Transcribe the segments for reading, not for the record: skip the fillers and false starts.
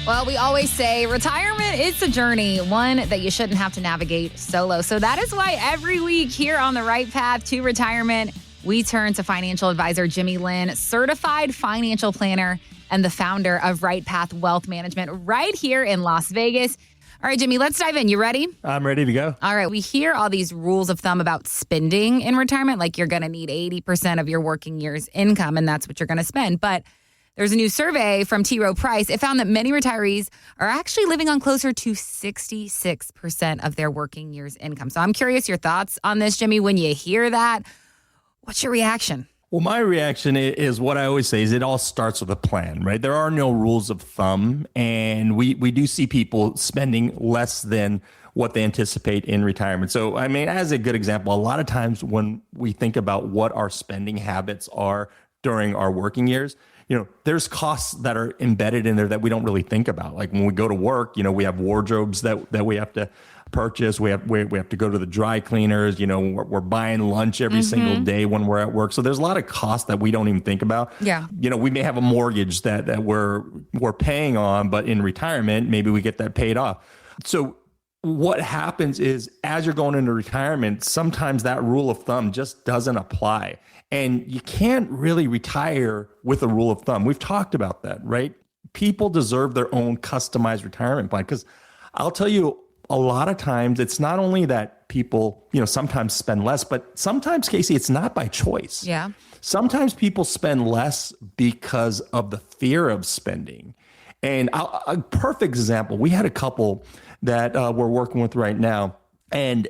Well, we always say retirement is a journey, one that you shouldn't have to navigate solo. So that is why every week here on The Right Path to Retirement, we turn to financial advisor Jimmy Lynn, certified financial planner and the founder of Right Path Wealth Management right here in Las Vegas. All right, Jimmy, let's dive in. You ready? I'm ready to go. All right. We hear all these rules of thumb about spending in retirement, like you're going to need 80% of your working year's income, and that's what you're going to spend. But there's a new survey from T. Rowe Price. It found that many retirees are actually living on closer to 66% of their working year's income. So I'm curious your thoughts on this, Jimmy. When you hear that, what's your reaction? Well, my reaction is what I always say is it all starts with a plan, right? There are no rules of thumb, and we do see people spending less than what they anticipate in retirement. So, I mean, as a good example, a lot of times when we think about what our spending habits are during our working years, there's costs that are embedded in there that we don't really think about. Like when we go to work, we have wardrobes that we have to purchase. We have to go to the dry cleaners. We're buying lunch every single day when we're at work. So there's a lot of costs that we don't even think about. Yeah. We may have a mortgage that we're paying on, but in retirement, maybe we get that paid off. So what happens is as you're going into retirement, sometimes that rule of thumb just doesn't apply. And you can't really retire with a rule of thumb. We've talked about that, right? People deserve their own customized retirement plan, because I'll tell you, a lot of times it's not only that people, sometimes spend less, but sometimes, Casey, it's not by choice. Yeah. Sometimes people spend less because of the fear of spending. And a perfect example, we had a couple that we're working with right now, and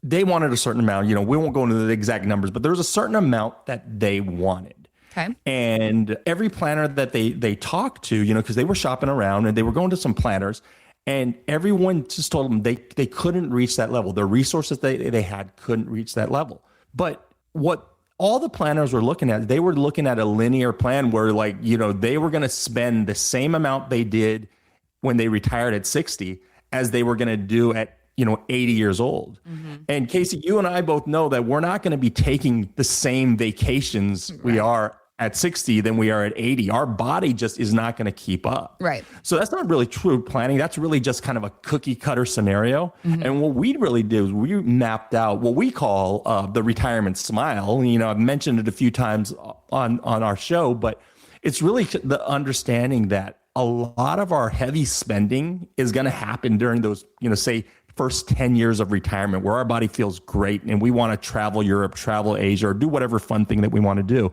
they wanted a certain amount. We won't go into the exact numbers, but there was a certain amount that they wanted. Okay. And every planner that they talked to, because they were shopping around and they were going to some planners, and everyone just told them they couldn't reach that level. The resources they had couldn't reach that level. But what all the planners were looking at, they were looking at a linear plan where they were going to spend the same amount they did when they retired at 60 as they were going to do at 80 years old. Mm-hmm. And Casey, you and I both know that we're not going to be taking the same vacations we are at 60 than we are at 80. Our body just is not going to keep up. Right. So that's not really true planning. That's really just kind of a cookie cutter scenario. Mm-hmm. And what we really did is we mapped out what we call the retirement smile. I've mentioned it a few times on our show, but it's really the understanding that a lot of our heavy spending is going to happen during those, say, first 10 years of retirement, where our body feels great and we want to travel Europe, travel Asia, or do whatever fun thing that we want to do.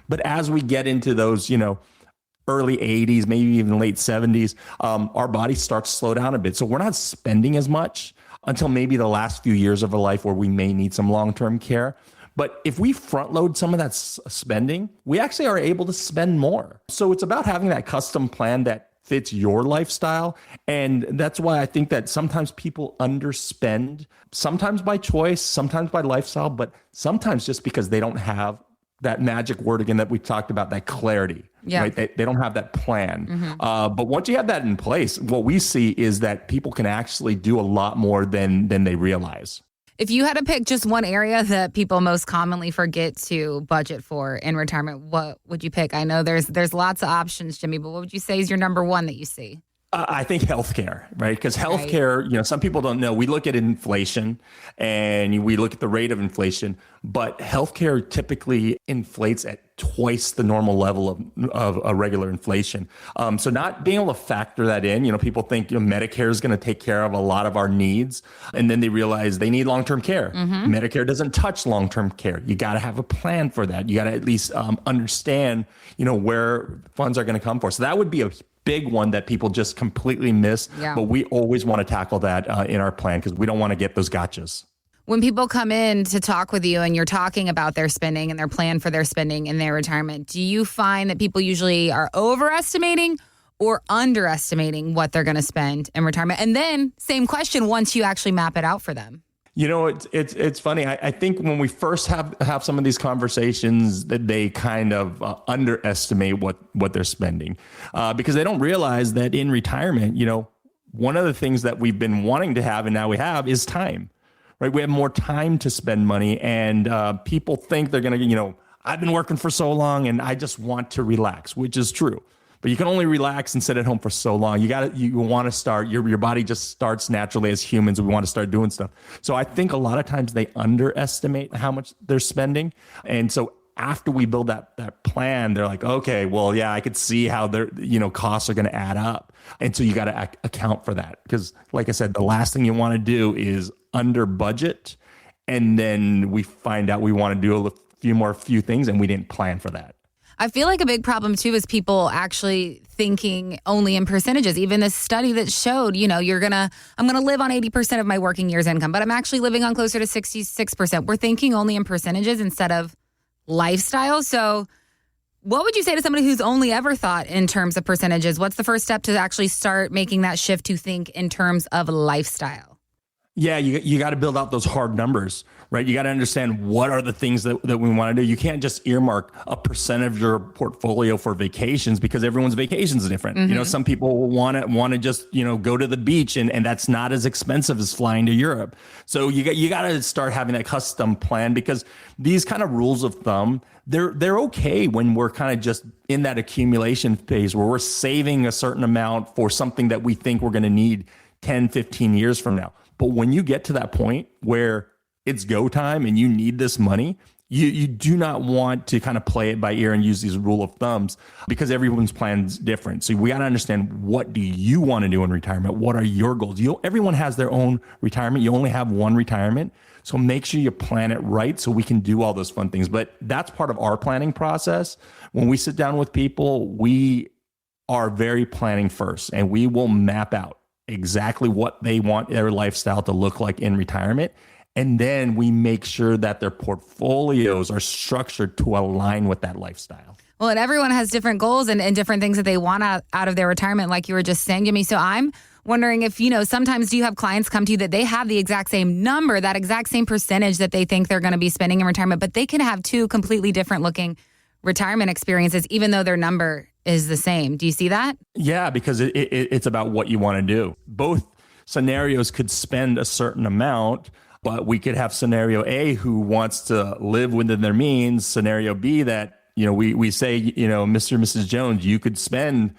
But as we get into those, early 80s, maybe even late 70s, our body starts to slow down a bit. So we're not spending as much until maybe the last few years of our life where we may need some long-term care. But if we front load some of that spending, we actually are able to spend more. So it's about having that custom plan that fits your lifestyle. And that's why I think that sometimes people underspend, sometimes by choice, sometimes by lifestyle, but sometimes just because they don't have that magic word again that we talked about, that clarity. Yeah. Right? They don't have that plan. Mm-hmm. But once you have that in place, what we see is that people can actually do a lot more than they realize. If you had to pick just one area that people most commonly forget to budget for in retirement, what would you pick? I know there's lots of options, Jimmy, but what would you say is your number one that you see? I think healthcare, right? Because healthcare, some people don't know. We look at inflation and we look at the rate of inflation, but healthcare typically inflates at twice the normal level of a regular inflation. So not being able to factor that in, people think Medicare is going to take care of a lot of our needs, and then they realize they need long-term care. Mm-hmm. Medicare doesn't touch long-term care. You got to have a plan for that. You got to at least understand, where funds are going to come for. So that would be a big one that people just completely miss. Yeah. But we always want to tackle that in our plan because we don't want to get those gotchas. When people come in to talk with you and you're talking about their spending and their plan for their spending in their retirement, do you find that people usually are overestimating or underestimating what they're going to spend in retirement? And then same question once you actually map it out for them. It's funny. I think when we first have some of these conversations, that they kind of underestimate what they're spending because they don't realize that in retirement, one of the things that we've been wanting to have and now we have is time, right? We have more time to spend money, and people think they're going to, I've been working for so long and I just want to relax, which is true. but you can only relax and sit at home for so long. You want to start, your body just starts naturally as humans. We want to start doing stuff. So I think a lot of times they underestimate how much they're spending. And so after we build that plan, they're like, okay, well, yeah, I could see how their, costs are going to add up. And so you got to account for that. Because like I said, the last thing you want to do is under budget. And then we find out we want to do a few things and we didn't plan for that. I feel like a big problem too is people actually thinking only in percentages. Even this study that showed, I'm going to live on 80% of my working year's income, but I'm actually living on closer to 66%. We're thinking only in percentages instead of lifestyle. So what would you say to somebody who's only ever thought in terms of percentages? What's the first step to actually start making that shift to think in terms of lifestyle? Yeah, you got to build out those hard numbers, right? You got to understand what are the things that we want to do. You can't just earmark a percent of your portfolio for vacations because everyone's vacation is different. Mm-hmm. Some people want to just, go to the beach and that's not as expensive as flying to Europe. So you got to start having that custom plan because these kind of rules of thumb, they're okay when we're kind of just in that accumulation phase where we're saving a certain amount for something that we think we're going to need 10, 15 years from now. But when you get to that point where it's go time and you need this money, you do not want to kind of play it by ear and use these rule of thumbs because everyone's plan is different. So we got to understand, what do you want to do in retirement? What are your goals? Everyone has their own retirement. You only have one retirement. So make sure you plan it right so we can do all those fun things. But that's part of our planning process. When we sit down with people, we are very planning first and we will map out exactly what they want their lifestyle to look like in retirement. And then we make sure that their portfolios are structured to align with that lifestyle. Well, and everyone has different goals and different things that they want out of their retirement, like you were just saying, Jimmy. So I'm wondering if, sometimes do you have clients come to you that they have the exact same number, that exact same percentage that they think they're going to be spending in retirement, but they can have two completely different looking retirement experiences, even though their number is the same. Do you see that? Yeah, because it's about what you want to do. Both scenarios could spend a certain amount, but we could have scenario A who wants to live within their means, scenario B that, we say, Mr. and Mrs. Jones, you could spend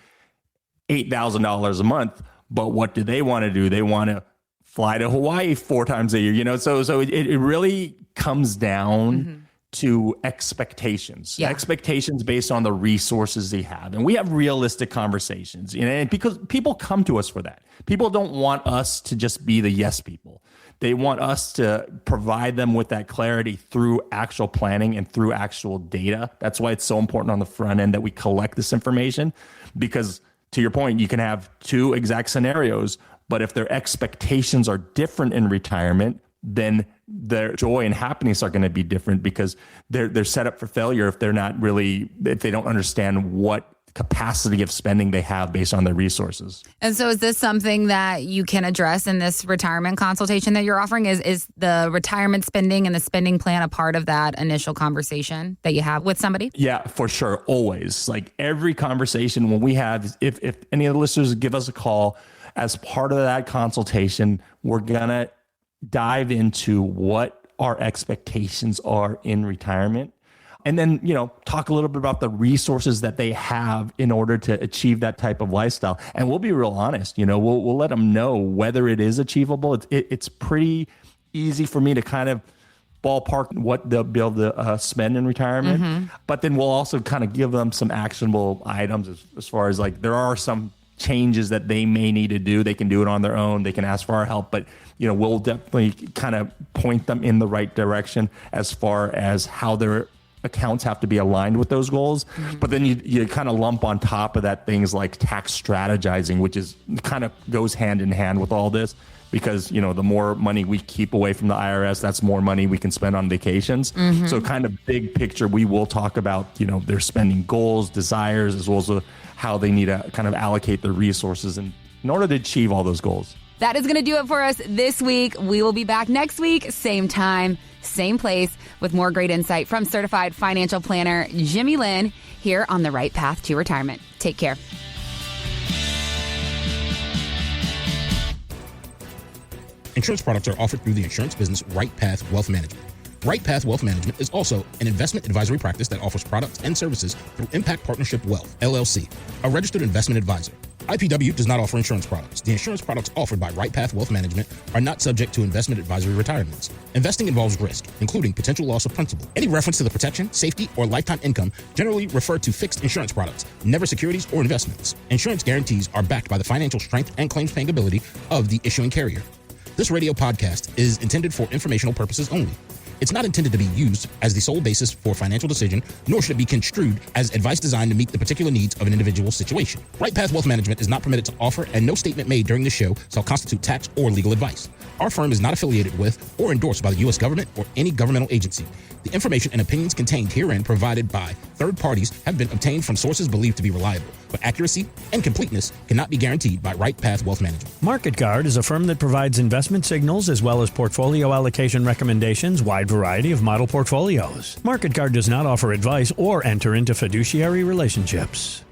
$8,000 a month, but what do they want to do? They want to fly to Hawaii 4 times a year, so it really comes down to expectations, expectations based on the resources they have. And we have realistic conversations, and because people come to us for that. People don't want us to just be the yes people. They want us to provide them with that clarity through actual planning and through actual data. That's why it's so important on the front end that we collect this information, because to your point, you can have 2 exact scenarios, but if their expectations are different in retirement, then their joy and happiness are going to be different because they're set up for failure if they don't understand what capacity of spending they have based on their resources. And so is this something that you can address in this retirement consultation that you're offering? Is the retirement spending and the spending plan a part of that initial conversation that you have with somebody? Yeah, for sure. Always. Like every conversation when we have, if any of the listeners give us a call, as part of that consultation, we're going to dive into what our expectations are in retirement. And then, talk a little bit about the resources that they have in order to achieve that type of lifestyle. And we'll be real honest, we'll let them know whether it is achievable. It's pretty easy for me to kind of ballpark what they'll be able to spend in retirement. But then we'll also kind of give them some actionable items as far as like, there are some changes that they may need to do. They can do it on their own. They can ask for our help, but we'll definitely kind of point them in the right direction as far as how their accounts have to be aligned with those goals. But then you kind of lump on top of that things like tax strategizing, which is kind of goes hand in hand with all this, because the more money we keep away from the IRS, that's more money we can spend on vacations. So kind of big picture, we will talk about their spending goals, desires, as well as how they need to kind of allocate their resources in order to achieve all those goals. That is going to do it for us this week. We will be back next week, same time, same place, with more great insight from certified financial planner Jimmy Lynn here on The Right Path to Retirement. Take care. Insurance products are offered through the insurance business Right Path Wealth Management. Right Path Wealth Management is also an investment advisory practice that offers products and services through Impact Partnership Wealth, LLC, a registered investment advisor. IPW does not offer insurance products. The insurance products offered by Right Path Wealth Management are not subject to investment advisory requirements. Investing involves risk, including potential loss of principal. Any reference to the protection, safety, or lifetime income generally refer to fixed insurance products, never securities or investments. Insurance guarantees are backed by the financial strength and claims paying ability of the issuing carrier. This radio podcast is intended for informational purposes only. It's not intended to be used as the sole basis for financial decision, nor should it be construed as advice designed to meet the particular needs of an individual situation. Right Path Wealth Management is not permitted to offer, and no statement made during this show shall constitute tax or legal advice. Our firm is not affiliated with or endorsed by the U.S. government or any governmental agency. The information and opinions contained herein provided by third parties have been obtained from sources believed to be reliable, but accuracy and completeness cannot be guaranteed by Right Path Wealth Management. Market Guard is a firm that provides investment signals as well as portfolio allocation recommendations, wide variety of model portfolios. Market Guard does not offer advice or enter into fiduciary relationships.